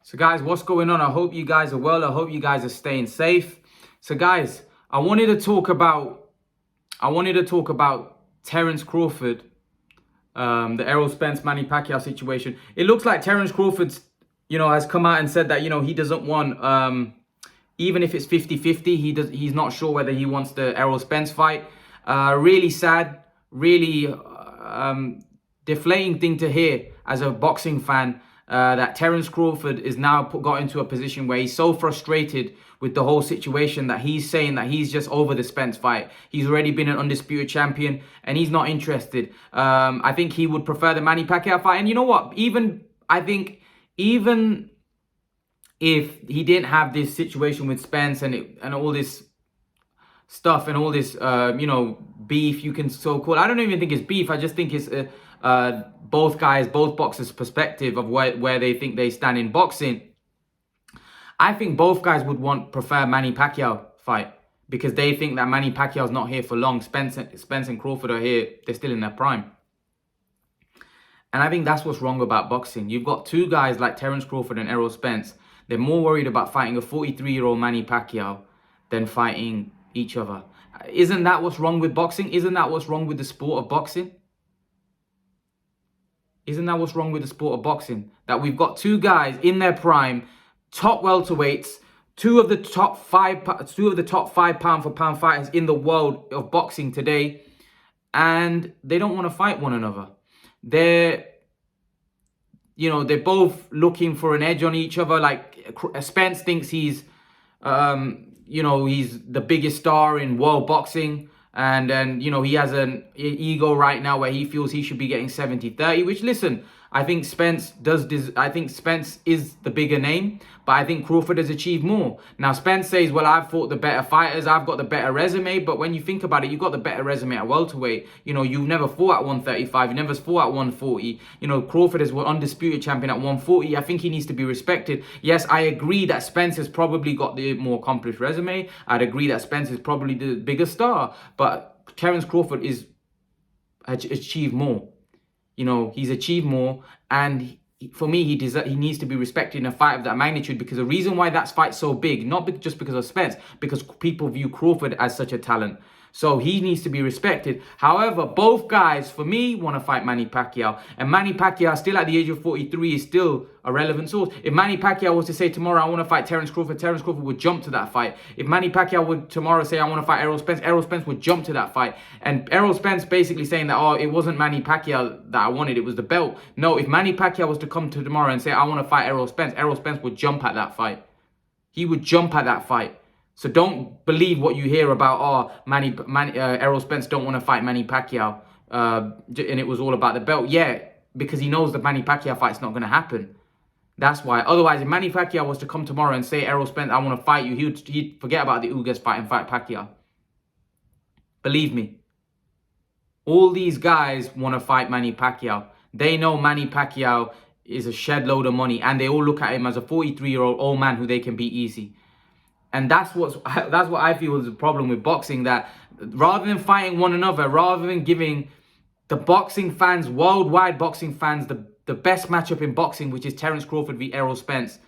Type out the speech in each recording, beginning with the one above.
So guys, what's going on? I hope you guys are well. I hope you guys are staying safe. So guys, I wanted to talk about Terence Crawford, the Errol Spence, Manny Pacquiao situation. It looks like Terence Crawford, has come out and said that, he doesn't want, even if it's 50-50, he's not sure whether he wants the Errol Spence fight. Really sad, really deflating thing to hear as a boxing fan. That Terence Crawford is now got into a position where he's so frustrated with the whole situation that he's saying that he's just over the Spence fight. He's already been an undisputed champion and he's not interested. I think he would prefer the Manny Pacquiao fight. And you know what? I think even if he didn't have this situation with Spence and all this stuff and all this, beef, you can so call. I don't even think it's beef. I just think it's both boxers' perspective of where they think they stand in boxing. I think both guys would prefer Manny Pacquiao fight because they think that Manny Pacquiao's not here for long. Spence and Crawford are here. They're still in their prime. And I think that's what's wrong about boxing. You've got two guys like Terence Crawford and Errol Spence. They're more worried about fighting a 43-year-old Manny Pacquiao than fighting each other. Isn't that what's wrong with boxing? Isn't that what's wrong with the sport of boxing? Isn't that what's wrong with the sport of boxing? That we've got two guys in their prime, top welterweights, two of the top five pound for pound fighters in the world of boxing today, and they don't want to fight one another. They're both looking for an edge on each other. Like Spence thinks he's the biggest star in world boxing. And he has an ego right now where he feels he should be getting 70-30, which, listen, I think Spence is the bigger name, but I think Crawford has achieved more. Now, Spence says, well, I've fought the better fighters, I've got the better resume, but when you think about it, you've got the better resume at welterweight. You've never fought at 135, you never fought at 140. Crawford is undisputed champion at 140. I think he needs to be respected. Yes, I agree that Spence has probably got the more accomplished resume. I'd agree that Spence is probably the bigger star, but Terence Crawford has achieved more. He's achieved more, and for me, he needs to be respected in a fight of that magnitude, because the reason why that fight's so big, not just because of Spence, because people view Crawford as such a talent. So he needs to be respected. However, both guys, for me, want to fight Manny Pacquiao. And Manny Pacquiao, still at the age of 43, is still a relevant source. If Manny Pacquiao was to say tomorrow, I want to fight Terence Crawford would jump to that fight. If Manny Pacquiao would tomorrow say, I want to fight Errol Spence would jump to that fight. And Errol Spence basically saying that, it wasn't Manny Pacquiao that I wanted, it was the belt. No, if Manny Pacquiao was to come to tomorrow and say, I want to fight Errol Spence would jump at that fight. He would jump at that fight. So don't believe what you hear about, Errol Spence don't want to fight Manny Pacquiao, and it was all about the belt. Yeah, because he knows the Manny Pacquiao fight's not going to happen. That's why. Otherwise, if Manny Pacquiao was to come tomorrow and say, Errol Spence, I want to fight you, he'd forget about the Ugas fight and fight Pacquiao. Believe me. All these guys want to fight Manny Pacquiao. They know Manny Pacquiao is a shed load of money, and they all look at him as a 43-year-old old man who they can beat easy. And that's what I feel is the problem with boxing, that rather than fighting one another, rather than giving the boxing fans, worldwide boxing fans, the best matchup in boxing, which is Terence Crawford v Errol Spence,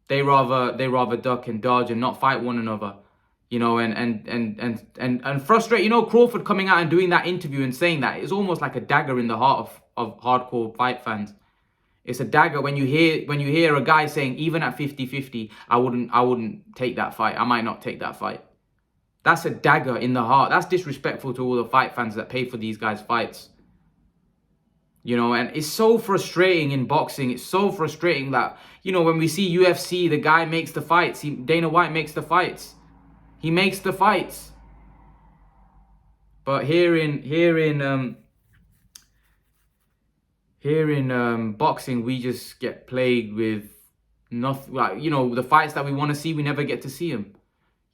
they rather duck and dodge and not fight one another. And frustrate. Crawford coming out and doing that interview and saying that is almost like a dagger in the heart of hardcore fight fans. It's a dagger when you hear a guy saying, even at 50-50, I wouldn't take that fight. I might not take that fight. That's a dagger in the heart. That's disrespectful to all the fight fans that pay for these guys' fights. And it's so frustrating in boxing. It's so frustrating that, when we see UFC, the guy makes the fights. Dana White makes the fights. He makes the fights. But here in boxing, we just get plagued with nothing. Like, the fights that we want to see, we never get to see them.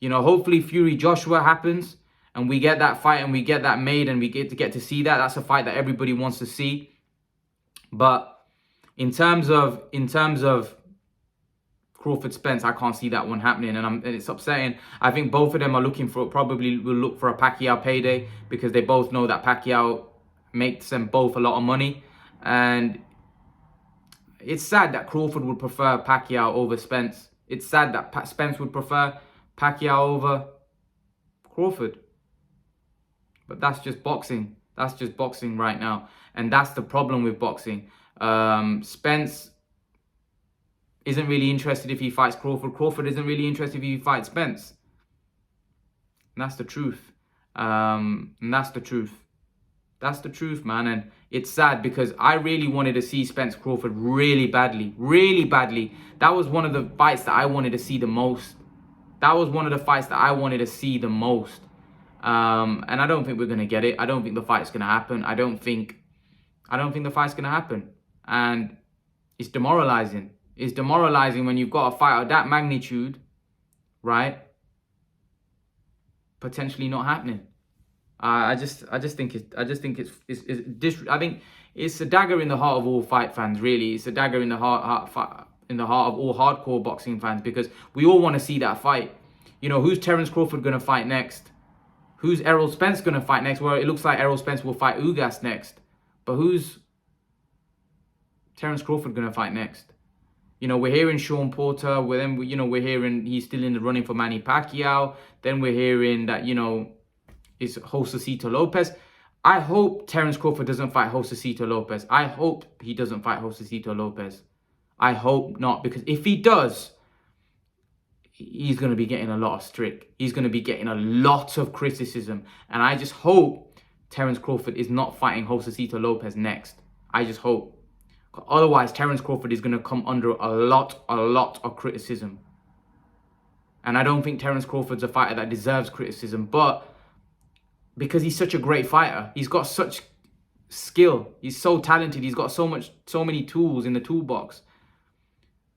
Hopefully Fury Joshua happens and we get that fight and we get that made and we get to see that. That's a fight that everybody wants to see. But in terms of Crawford Spence, I can't see that one happening, and it's upsetting. I think both of them are probably will look for a Pacquiao payday, because they both know that Pacquiao makes them both a lot of money. And it's sad that Crawford would prefer Pacquiao over Spence. It's sad that Spence would prefer Pacquiao over Crawford. But that's just boxing. That's just boxing right now. And that's the problem with boxing. Spence isn't really interested if he fights Crawford. Crawford isn't really interested if he fights Spence. And that's the truth. And that's the truth. That's the truth, man. And it's sad because I really wanted to see Spence Crawford really badly. Really badly. That was one of the fights that I wanted to see the most. That was one of the fights that I wanted to see the most. And I don't think we're going to get it. I don't think the fight's going to happen. I don't think the fight's going to happen. And it's demoralizing. It's demoralizing when you've got a fight of that magnitude, right? Potentially not happening. I just think it's a dagger in the heart of all fight fans. Really, it's a dagger in the heart of all hardcore boxing fans, because we all want to see that fight. You know, who's Terence Crawford gonna fight next? Who's Errol Spence gonna fight next? Well, it looks like Errol Spence will fight Ugas next, but who's Terence Crawford gonna fight next? You know, we're hearing Sean Porter. We're hearing he's still in the running for Manny Pacquiao. Then we're hearing that, you know, it's Josecito Lopez. I hope Terence Crawford doesn't fight Josecito Lopez. I hope he doesn't fight Josecito Lopez. I hope not, because if he does, he's going to be getting a lot of strict. He's going to be getting a lot of criticism. And I just hope Terence Crawford is not fighting Josecito Lopez next. I just hope. Otherwise, Terence Crawford is going to come under a lot of criticism. And I don't think Terence Crawford's a fighter that deserves criticism, but because he's such a great fighter, he's got such skill, he's so talented, he's got so many tools in the toolbox.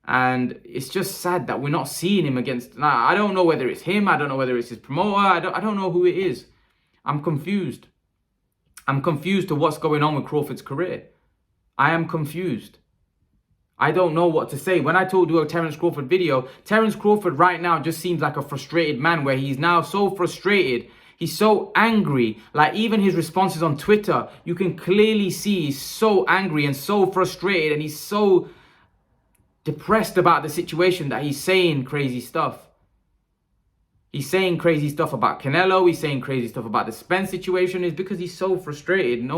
And it's just sad that we're not seeing him against. Now, I don't know whether it's him, I don't know whether it's his promoter, I don't know who it is. I'm confused. I'm confused to what's going on with Crawford's career. I am confused. I don't know what to say. When I told you a Terence Crawford video, Terence Crawford right now just seems like a frustrated man, where he's now so frustrated. He's so angry. Like, even his responses on Twitter, you can clearly see he's so angry and so frustrated, and he's so depressed about the situation that he's saying crazy stuff. He's saying crazy stuff about Canelo. He's saying crazy stuff about the Spence situation. Is because he's so frustrated.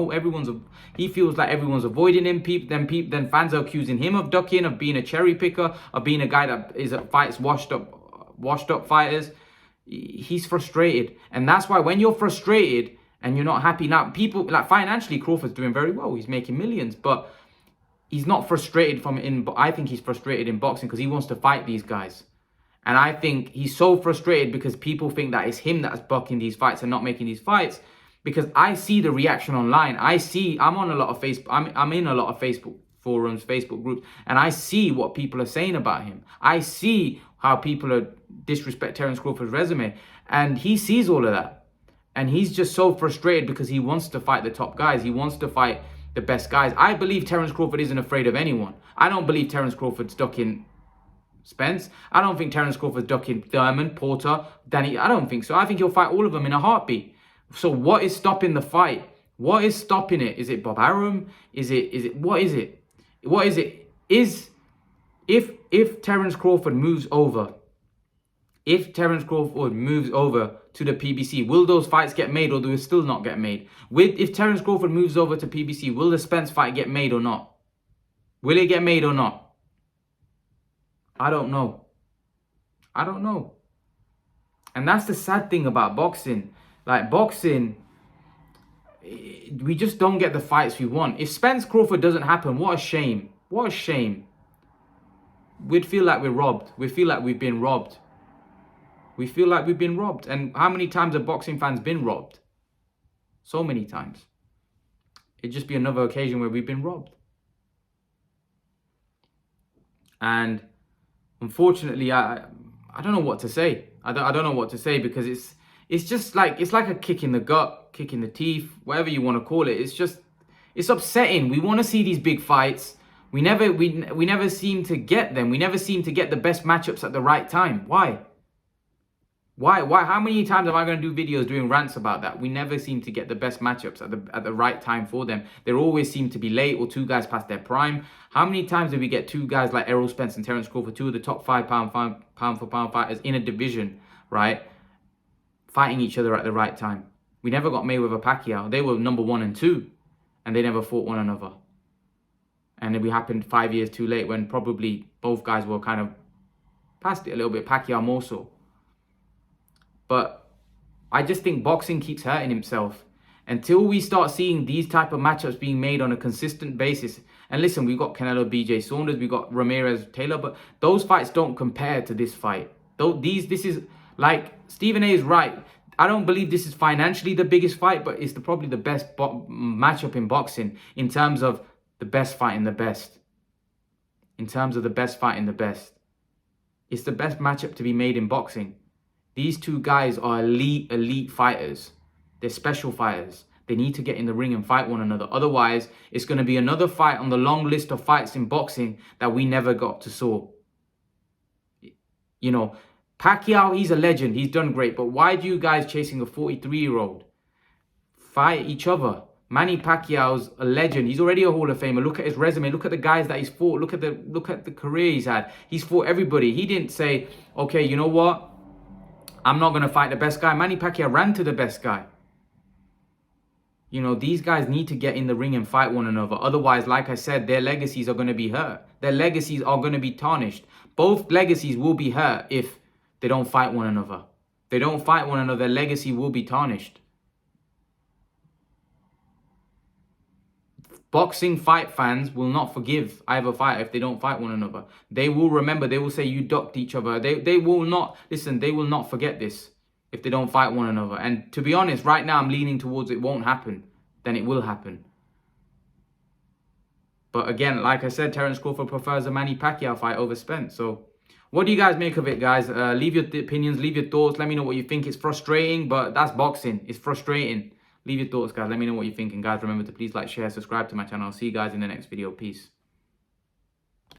He feels like everyone's avoiding him. Then fans are accusing him of ducking, of being a cherry picker, of being a guy that fights washed up fighters. He's frustrated, and that's why when you're frustrated and you're not happy, now people like financially, Crawford's doing very well. He's making millions, but he's not frustrated I think he's frustrated in boxing because he wants to fight these guys. And I think he's so frustrated because people think that it's him that's bucking these fights and not making these fights. Because I see the reaction online. I'm on a lot of Facebook. I'm in a lot of Facebook forums, Facebook groups, and I see what people are saying about him. I see how people are disrespect Terence Crawford's resume, and he sees all of that. And he's just so frustrated because he wants to fight the top guys. He wants to fight the best guys. I believe Terence Crawford isn't afraid of anyone. I don't believe Terence Crawford's ducking Spence. I don't think Terence Crawford's ducking Thurman, Porter, Danny. I don't think so. I think he'll fight all of them in a heartbeat. So what is stopping the fight? What is stopping it? Is it Bob Arum? What is it? What is it? If Terence Crawford moves over, to the PBC, will those fights get made, or do they still not get made? If Terence Crawford moves over to PBC, will the Spence fight get made or not? Will it get made or not? I don't know. And that's the sad thing about boxing. Like, boxing, we just don't get the fights we want. If Spence Crawford doesn't happen, what a shame. What a shame. We'd feel like we're robbed. We feel like we've been robbed. And how many times have boxing fans been robbed? So many times. It'd just be another occasion where we've been robbed. And unfortunately, I don't know what to say. I don't know what to say, because it's just like, it's like a kick in the gut, kick in the teeth, whatever you want to call it. It's upsetting. We want to see these big fights. We never seem to get them. We never seem to get the best matchups at the right time. Why? Why? How many times am I going to do videos doing rants about that? We never seem to get the best matchups at the right time for them. They always seem to be late or two guys past their prime. How many times did we get two guys like Errol Spence and Terence Crawford, two of the top pound for pound fighters in a division, right, fighting each other at the right time? We never got Mayweather Pacquiao. They were number 1 and 2, and they never fought one another. And it happened 5 years too late when probably both guys were kind of past it a little bit. Pacquiao more so. But I just think boxing keeps hurting himself until we start seeing these type of matchups being made on a consistent basis. And listen, we've got Canelo, BJ Saunders, we've got Ramirez, Taylor, but those fights don't compare to this fight. This is like Stephen A is right. I don't believe this is financially the biggest fight, but it's probably the best matchup in boxing in terms of the best fighting the best. In terms of the best fighting the best. It's the best matchup to be made in boxing. These two guys are elite fighters. They're special fighters. They need to get in the ring and fight one another. Otherwise, it's going to be another fight on the long list of fights in boxing that we never got to saw. You know, Pacquiao, he's a legend. He's done great. But why do you guys chasing a 43-year-old? Fight each other. Manny Pacquiao's a legend. He's already a Hall of Famer. Look at his resume. Look at the guys that he's fought. Look at the career he's had. He's fought everybody. He didn't say, okay, you know what? I'm not going to fight the best guy. Manny Pacquiao ran to the best guy. You know, these guys need to get in the ring and fight one another. Otherwise, like I said, their legacies are going to be hurt. Their legacies are going to be tarnished. Both legacies will be hurt if they don't fight one another. If they don't fight one another, their legacy will be tarnished. Boxing fight fans will not forgive either fighter if they don't fight one another. They will remember. They will say you ducked each other. They will not, listen, they will not forget this if they don't fight one another. And to be honest, right now I'm leaning towards it won't happen. Then it will happen. But again, like I said, Terence Crawford prefers a Manny Pacquiao fight over Spence. So what do you guys make of it, guys? Leave your opinions, leave your thoughts. Let me know what you think. It's frustrating, but that's boxing. It's frustrating. Leave your thoughts, guys. Let me know what you're thinking, guys. Remember to please like, share, subscribe to my channel. I'll see you guys in the next video. Peace.